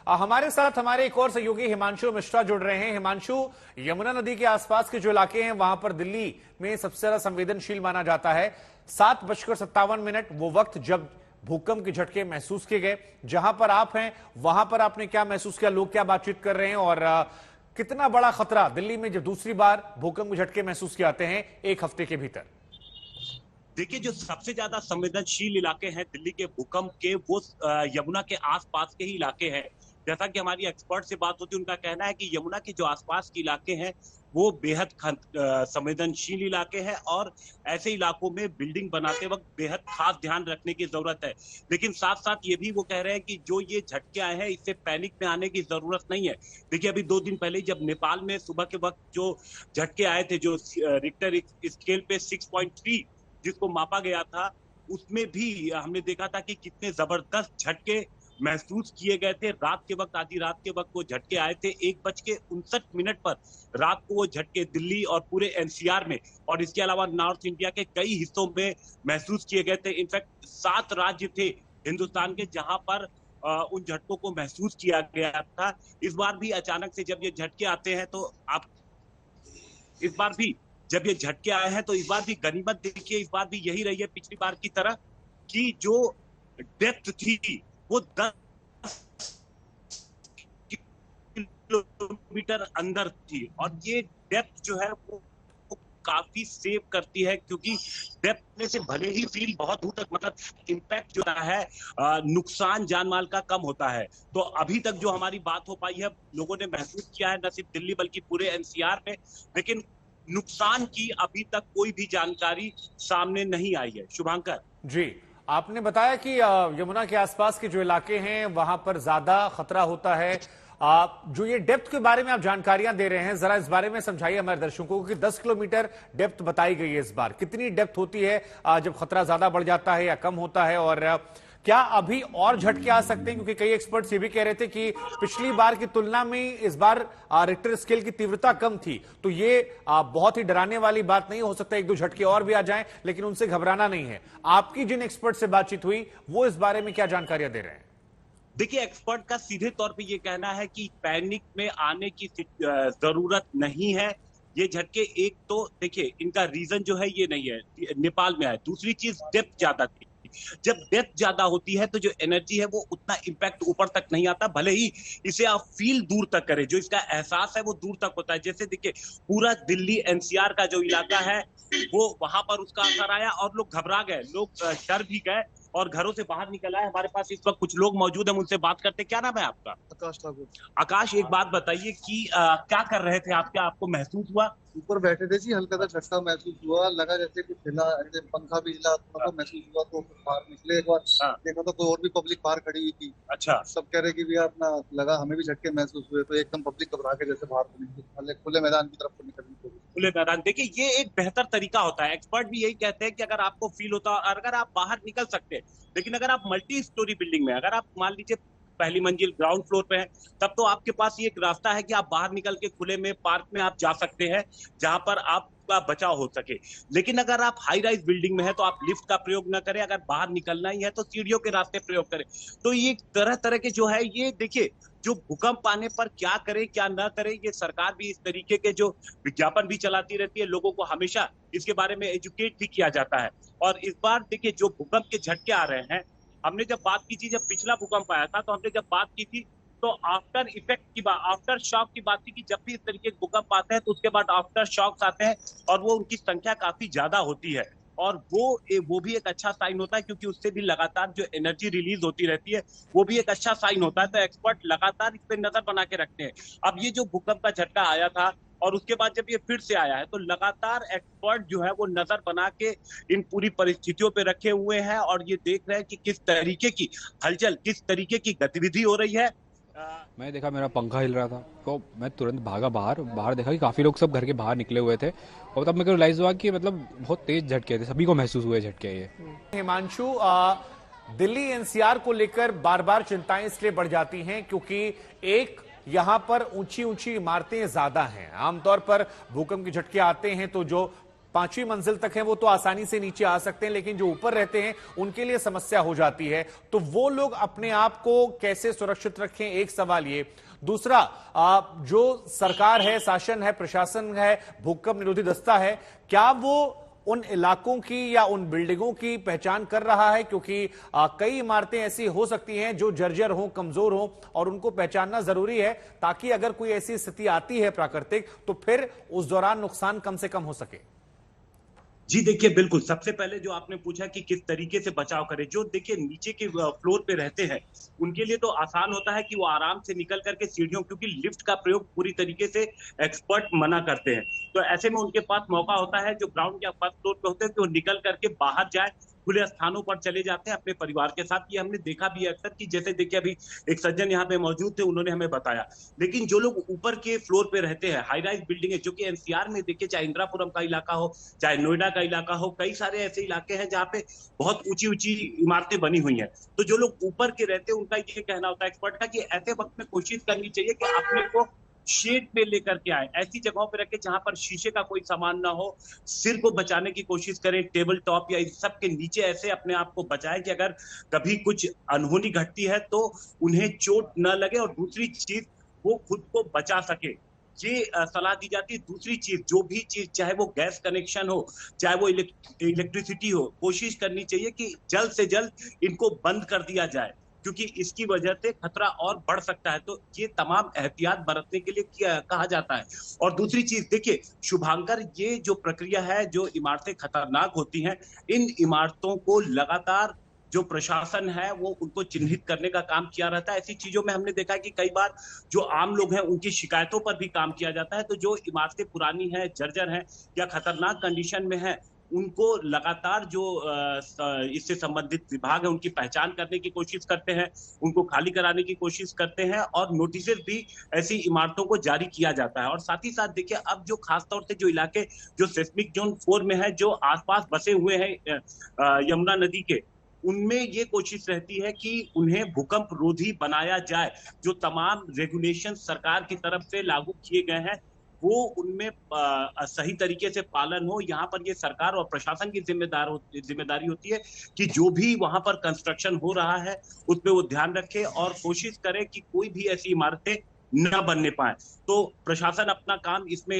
हमारे साथ हमारे एक और सहयोगी हिमांशु मिश्रा जुड़ रहे हैं। हिमांशु, यमुना नदी के आसपास के जो इलाके हैं वहां पर दिल्ली में सबसे ज्यादा संवेदनशील माना जाता है। 7:57 वो वक्त जब भूकंप के झटके महसूस किए गए। जहां पर आप हैं वहां पर आपने क्या महसूस किया, लोग क्या बातचीत कर रहे हैं और कितना बड़ा खतरा दिल्ली में जब दूसरी बार भूकंप के झटके महसूस किए जाते हैं एक हफ्ते के भीतर? देखिए, जो सबसे ज्यादा संवेदनशील इलाके हैं दिल्ली के भूकंप के, वो यमुना के आसपास के ही इलाके हैं। जैसा कि हमारी एक्सपर्ट से बात होती है, उनका कहना है कि यमुना के जो आसपास के इलाके हैं वो बेहद संवेदनशील इलाके हैं और ऐसे इलाकों में बिल्डिंग बनाते वक्त बेहद खास ध्यान रखने की जरूरत है। लेकिन साथ साथ ये भी वो कह रहे हैं कि जो ये झटके आए हैं इससे पैनिक में आने की जरूरत नहीं है। देखिए, अभी 2 दिन पहले जब नेपाल में सुबह के वक्त जो झटके आए थे, जो रिक्टर स्केल पे 6.3 जिसको मापा गया था, उसमें भी हमने देखा था कि कितने जबरदस्त झटके महसूस किए गए थे। रात के वक्त, आधी रात के वक्त वो झटके आए थे। 1:59 पर रात को वो झटके दिल्ली और पूरे एनसीआर में और इसके अलावा नॉर्थ इंडिया के कई हिस्सों में महसूस किए गए थे। इनफैक्ट 7 राज्य थे हिंदुस्तान के जहां पर उन झटकों को महसूस किया गया था। इस बार भी अचानक से जब ये झटके आते हैं तो इस बार भी जब ये झटके आए हैं तो इस बार भी गनीमत देखिए, इस बार भी यही रही है पिछली बार की तरह कि जो डेप्थ थी वो 10 किलोमीटर अंदर थी और ये डेप्थ जो है वो काफी सेव करती है, क्योंकि डेप्थ में से भले ही फील बहुत दूर तक, मतलब इम्पैक्ट जो है नुकसान जान माल का कम होता है। तो अभी तक जो हमारी बात हो पाई है, लोगों ने महसूस किया है न सिर्फ दिल्ली बल्कि पूरे एनसीआर में, लेकिन नुकसान की अभी तक कोई भी जानकारी सामने नहीं आई है। शुभांकर जी, आपने बताया कि यमुना के आसपास के जो इलाके हैं वहां पर ज्यादा खतरा होता है। जो ये डेप्थ के बारे में आप जानकारियां दे रहे हैं, जरा इस बारे में समझाइए हमारे दर्शकों को कि 10 किलोमीटर डेप्थ बताई गई है। इस बार कितनी डेप्थ होती है जब खतरा ज्यादा बढ़ जाता है या कम होता है, और क्या अभी और झटके आ सकते हैं? क्योंकि कई एक्सपर्ट्स ये भी कह रहे थे कि पिछली बार की तुलना में इस बार रिक्टर स्केल की तीव्रता कम थी, तो ये बहुत ही डराने वाली बात नहीं हो सकता। 1-2 झटके और भी आ जाएं, लेकिन उनसे घबराना नहीं है। आपकी जिन एक्सपर्ट से बातचीत हुई वो इस बारे में क्या जानकारियां दे रहे हैं? देखिए, एक्सपर्ट का सीधे तौर पे ये कहना है कि पैनिक में आने की जरूरत नहीं है। ये झटके, एक तो देखिए इनका रीजन जो है ये नहीं है नेपाल में आए, दूसरी चीज डेप्थ ज्यादा थी। जब डेप्थ ज्यादा होती है तो जो एनर्जी है वो उतना इम्पैक्ट ऊपर तक नहीं आता, भले ही इसे आप फील दूर तक करें, जो इसका एहसास है वो दूर तक होता है। जैसे देखिए, पूरा दिल्ली एनसीआर का जो इलाका है वो, वहां पर उसका असर आया और लोग घबरा गए, लोग डर भी गए और घरों से बाहर निकल आए। हमारे पास इस वक्त कुछ लोग मौजूद हैं, उनसे बात करते। क्या नाम है आपका? आकाश ठाकुर। आकाश, एक बात बताइए कि क्या कर रहे थे आप, क्या आपको महसूस हुआ? ऊपर बैठे थे जी, हल्का सा झटका महसूस हुआ, लगा जैसे कुछ हिला, ऐसे पंखा भी हिला, थोड़ा महसूस हुआ। तो बाहर निकले, एक बार देखा तो कोई और भी पब्लिक बाहर खड़ी हुई थी। अच्छा। सब कह रहे कि भैया अपना लगा, हमें भी झटके महसूस हुए। तो एकदम पब्लिक घबरा के जैसे बाहर निकली, खुले मैदान की तरफ निकलनी पड़ी। खुले मैदान, देखिए ये एक बेहतर तरीका होता है। एक्सपर्ट भी यही कहते हैं कि अगर आपको फील होता है और अगर आप बाहर निकल सकते हैं, लेकिन अगर आप मल्टी स्टोरी बिल्डिंग में, अगर आप मान लीजिए पहली मंजिल ग्राउंड फ्लोर पे है, तब तो आपके पास ये एक रास्ता है कि आप बाहर निकल के खुले में पार्क में आप जा सकते हैं जहां पर आपका बचाव हो सके। लेकिन अगर आप हाई राइज बिल्डिंग में है तो आप लिफ्ट का प्रयोग न करें, अगर बाहर निकलना ही है तो सीढ़ियों के रास्ते प्रयोग करें। तो ये तरह तरह के जो है, ये देखिए जो भूकंप आने पर क्या करे क्या न करे, ये सरकार भी इस तरीके के जो विज्ञापन भी चलाती रहती है, लोगों को हमेशा इसके बारे में एजुकेट भी किया जाता है। और इस बार देखिए जो भूकंप के झटके आ रहे हैं, हमने जब बात की थी, जब पिछला भूकंप आया था तो हमने जब बात की थी तो आफ्टर इफेक्ट की बात, आफ्टर शॉक की बात थी कि जब भी इस तरीके के भूकंप आते हैं तो उसके बाद आफ्टर शॉक्स आते हैं और वो उनकी संख्या काफी ज्यादा होती है। और वो भी एक अच्छा साइन होता है, क्योंकि उससे भी लगातार जो एनर्जी रिलीज होती रहती है वो भी एक अच्छा साइन होता है। तो एक्सपर्ट लगातार इस पर नजर बना के रखते हैं। अब ये जो भूकंप का झटका आया था और उसके बाद जब ये फिर से आया है, तो लगातार एक्सपर्ट जो है वो नजर बना के इन पूरी परिस्थितियों पे रखे हुए हैं और ये देख रहे हैं कि किस तरीके की हलचल, किस तरीके की गतिविधि हो रही है। मैं देखा मेरा पंखा हिल रहा था तो मैं तुरंत भागा बाहर देखा कि काफी लोग सब घर के बाहर निकले हुए थे और तब मेरे को रियलाइज हुआ कि मतलब बहुत तेज झटके थे, सभी को महसूस हुए झटके ये। हिमांशु, दिल्ली एनसीआर को लेकर बार बार चिंताएं इसलिए बढ़ जाती हैं क्योंकि एक यहां पर ऊंची ऊंची इमारतें ज्यादा हैं। आमतौर पर भूकंप के झटके आते हैं तो जो 5वीं मंजिल तक है वो तो आसानी से नीचे आ सकते हैं, लेकिन जो ऊपर रहते हैं उनके लिए समस्या हो जाती है। तो वो लोग अपने आप को कैसे सुरक्षित रखें, एक सवाल ये। दूसरा, जो सरकार है, शासन है, प्रशासन है, भूकंप निरोधी दस्ता है, क्या वो उन इलाकों की या उन बिल्डिंगों की पहचान कर रहा है? क्योंकि कई इमारतें ऐसी हो सकती हैं जो जर्जर हो, कमजोर हो, और उनको पहचानना जरूरी है ताकि अगर कोई ऐसी स्थिति आती है प्राकृतिक, तो फिर उस दौरान नुकसान कम से कम हो सके। जी देखिए, बिल्कुल। सबसे पहले जो आपने पूछा कि किस तरीके से बचाव करें, जो देखिए नीचे के फ्लोर पे रहते हैं, उनके लिए तो आसान होता है कि वो आराम से निकल करके सीढ़ियों, क्योंकि लिफ्ट का प्रयोग पूरी तरीके से एक्सपर्ट मना करते हैं। तो ऐसे में उनके पास मौका होता है, जो ग्राउंड या फर्स्ट फ्लोर पे होते हैं, कि वो निकल करके बाहर जाए, खुले स्थानों पर चले जाते हैं अपने परिवार के साथ। ये हमने देखा भी है अक्सर, कि जैसे देखिए अभी एक सज्जन यहाँ पे मौजूद थे, उन्होंने हमें बताया। लेकिन जो लोग ऊपर के फ्लोर पे रहते हैं, हाई राइज बिल्डिंग है, जो कि एनसीआर में देखिए, चाहे इंदिरापुरम का इलाका हो, चाहे नोएडा का इलाका हो, कई सारे ऐसे इलाके हैं जहाँ पे बहुत ऊंची ऊंची इमारतें बनी हुई हैं। तो जो लोग ऊपर के रहते हैं, उनका ये कहना होता है एक्सपर्ट का, कि ऐसे वक्त में कोशिश करनी चाहिए कि अपने को शेड पे लेकर के आए, ऐसी जगहों पे रखे जहां पर शीशे का कोई सामान ना हो। सिर को बचाने की कोशिश करें, टेबल टॉप या इस सब के नीचे ऐसे अपने आप को बचाएं कि अगर कभी कुछ अनहोनी घटती है तो उन्हें चोट न लगे, और दूसरी चीज, वो खुद को बचा सके, ये सलाह दी जाती है। दूसरी चीज, जो भी चीज, चाहे वो गैस कनेक्शन हो, चाहे वो इलेक्ट्रिसिटी हो, कोशिश करनी चाहिए कि जल्द से जल्द इनको बंद कर दिया जाए, क्योंकि इसकी वजह से खतरा और बढ़ सकता है। तो ये तमाम एहतियात बरतने के लिए कहा जाता है। और दूसरी चीज देखिए शुभांकर, ये जो प्रक्रिया है, जो इमारतें खतरनाक होती हैं, इन इमारतों को लगातार जो प्रशासन है वो उनको चिन्हित करने का काम किया रहता है। ऐसी चीजों में हमने देखा है कि कई बार जो आम लोग हैं उनकी शिकायतों पर भी काम किया जाता है। तो जो इमारतें पुरानी हैं, जर्जर हैं या खतरनाक कंडीशन में है, उनको लगातार जो इससे संबंधित विभाग है उनकी पहचान करने की कोशिश करते हैं, उनको खाली कराने की कोशिश करते हैं, और नोटिस भी ऐसी इमारतों को जारी किया जाता है। और साथ ही साथ देखिए, अब जो खासतौर से जो इलाके जो सेस्मिक जोन 4 में है, जो आसपास बसे हुए हैं यमुना नदी के, उनमें ये कोशिश रहती है कि उन्हें भूकंप रोधी बनाया जाए। जो तमाम रेगुलेशन सरकार की तरफ से लागू किए गए हैं, वो उनमें सही तरीके से पालन हो। यहाँ पर ये सरकार और प्रशासन की जिम्मेदारी होती है कि जो भी वहां पर कंस्ट्रक्शन हो रहा है उस पर वो ध्यान रखे और कोशिश करे कि कोई भी ऐसी इमारतें न बनने पाए। तो प्रशासन अपना काम इसमें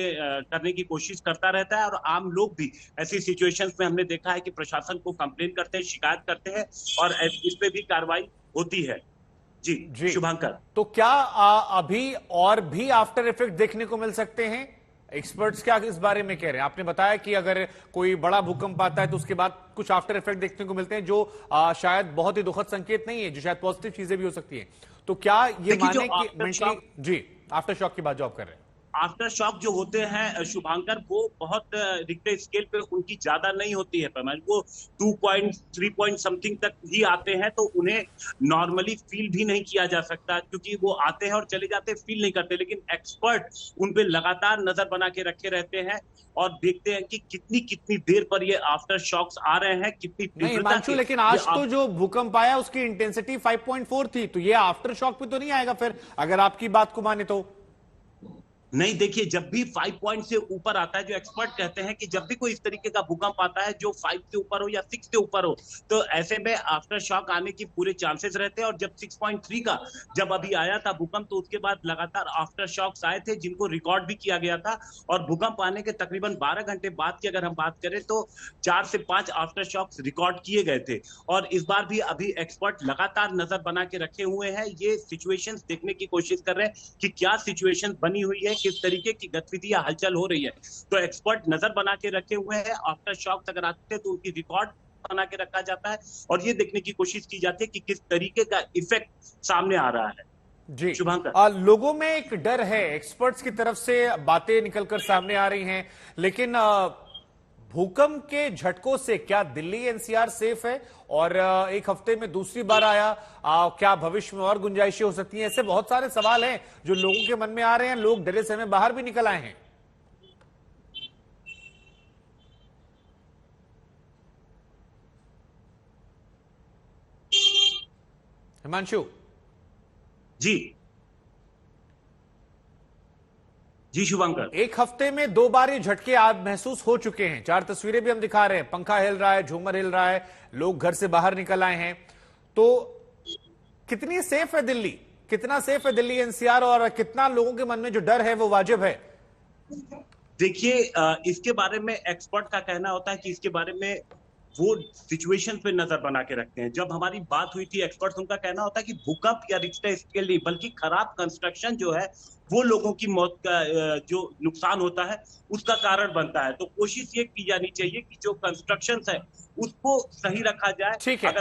करने की कोशिश करता रहता है, और आम लोग भी ऐसी सिचुएशंस में हमने देखा है कि प्रशासन को कंप्लेन करते हैं, शिकायत करते हैं, और इस पे भी कार्रवाई होती है। जी शुभांकर। तो क्या अभी और भी आफ्टर इफेक्ट देखने को मिल सकते हैं? एक्सपर्ट्स क्या इस बारे में कह रहे हैं? आपने बताया कि अगर कोई बड़ा भूकंप आता है तो उसके बाद कुछ आफ्टर इफेक्ट देखने को मिलते हैं, जो शायद बहुत ही दुखद संकेत नहीं है, जो शायद पॉजिटिव चीजें भी हो सकती हैं। तो क्या ये माने कि मेंटली, जी, आफ्टर शॉक की बात जो आप कर रहे हैं, आफ्टर शॉक जो होते हैं शुभांकर, वो बहुत रिक्टर स्केल पे उनकी ज्यादा नहीं होती है पैमाने, वो 2.3 पॉइंट समथिंग तक ही आते हैं। तो उन्हें नॉर्मली फील भी नहीं किया जा सकता, क्योंकि वो आते हैं और चले जाते हैं, फील नहीं करते। लेकिन एक्सपर्ट उन पे लगातार नजर बना के रखे रहते हैं और देखते हैं कि कितनी कितनी देर पर ये आफ्टर शॉक्स आ रहे हैं, कितनी नहीं हिमांशु, लेकिन आज तो जो भूकंप आया उसकी इंटेंसिटी 5.4 थी, तो ये आफ्टर शॉक पे तो नहीं आएगा फिर, अगर आपकी बात को माने तो? नहीं, देखिए, जब भी 5 पॉइंट से ऊपर आता है, जो एक्सपर्ट कहते हैं कि जब भी कोई इस तरीके का भूकंप आता है जो 5 से ऊपर हो या 6 से ऊपर हो, तो ऐसे में आफ्टर शॉक आने की पूरे चांसेस रहते हैं। और जब 6.3 का जब अभी आया था भूकंप, तो उसके बाद लगातार आफ्टर शॉक्स आए थे, जिनको रिकॉर्ड भी किया गया था। और भूकंप आने के तकरीबन 12 घंटे बाद की अगर हम बात करें, तो 4 से 5 आफ्टर शॉक्स रिकॉर्ड किए गए थे। और इस बार भी अभी एक्सपर्ट लगातार नजर बना के रखे हुए हैं, ये सिचुएशंस देखने की कोशिश कर रहे हैं कि क्या सिचुएशन बनी हुई है, किस तरीके की गतिविधि या हलचल हो रही है। तो एक्सपर्ट नजर बना के रखे हुए हैं, आफ्टर शॉक अगर आते हैं तो उनकी रिकॉर्ड बना के रखा जाता है, और ये देखने की कोशिश की जाती है कि किस तरीके का इफेक्ट सामने आ रहा है। जी शुभांकर, लोगों में एक डर है, एक्सपर्ट्स की तरफ से बातें निकलकर सामने आ रही हैं, लेकिन भूकंप के झटकों से क्या दिल्ली एनसीआर सेफ है? और एक हफ्ते में दूसरी बार आया, क्या भविष्य में और गुंजाइशें हो सकती हैं? ऐसे बहुत सारे सवाल हैं जो लोगों के मन में आ रहे हैं, लोग डरे सहमे बाहर भी निकल आए हैं। हिमांशु जी जी शुभंकर, एक हफ्ते में 2 बार ये झटके आप महसूस हो चुके हैं। 4 तस्वीरें भी हम दिखा रहे हैं, पंखा हिल रहा है, झूमर हिल रहा है, लोग घर से बाहर निकल आए हैं। तो कितनी सेफ है दिल्ली, कितना सेफ है दिल्ली एनसीआर, और कितना लोगों के मन में जो डर है वो वाजिब है? देखिए इसके बारे में एक्सपर्ट का कहना होता है कि इसके बारे में वो सिचुएशन पे नजर बना के रखते हैं। जब हमारी बात हुई थी एक्सपर्ट्स, उनका कहना होता है कि भूकंप या रिक्टर स्केल नहीं, बल्कि खराब कंस्ट्रक्शन जो है वो लोगों की मौत का जो नुकसान होता है उसका कारण बनता है। तो कोशिश ये की जानी चाहिए कि जो कंस्ट्रक्शन है उसको सही रखा जाए। ठीक है। अगर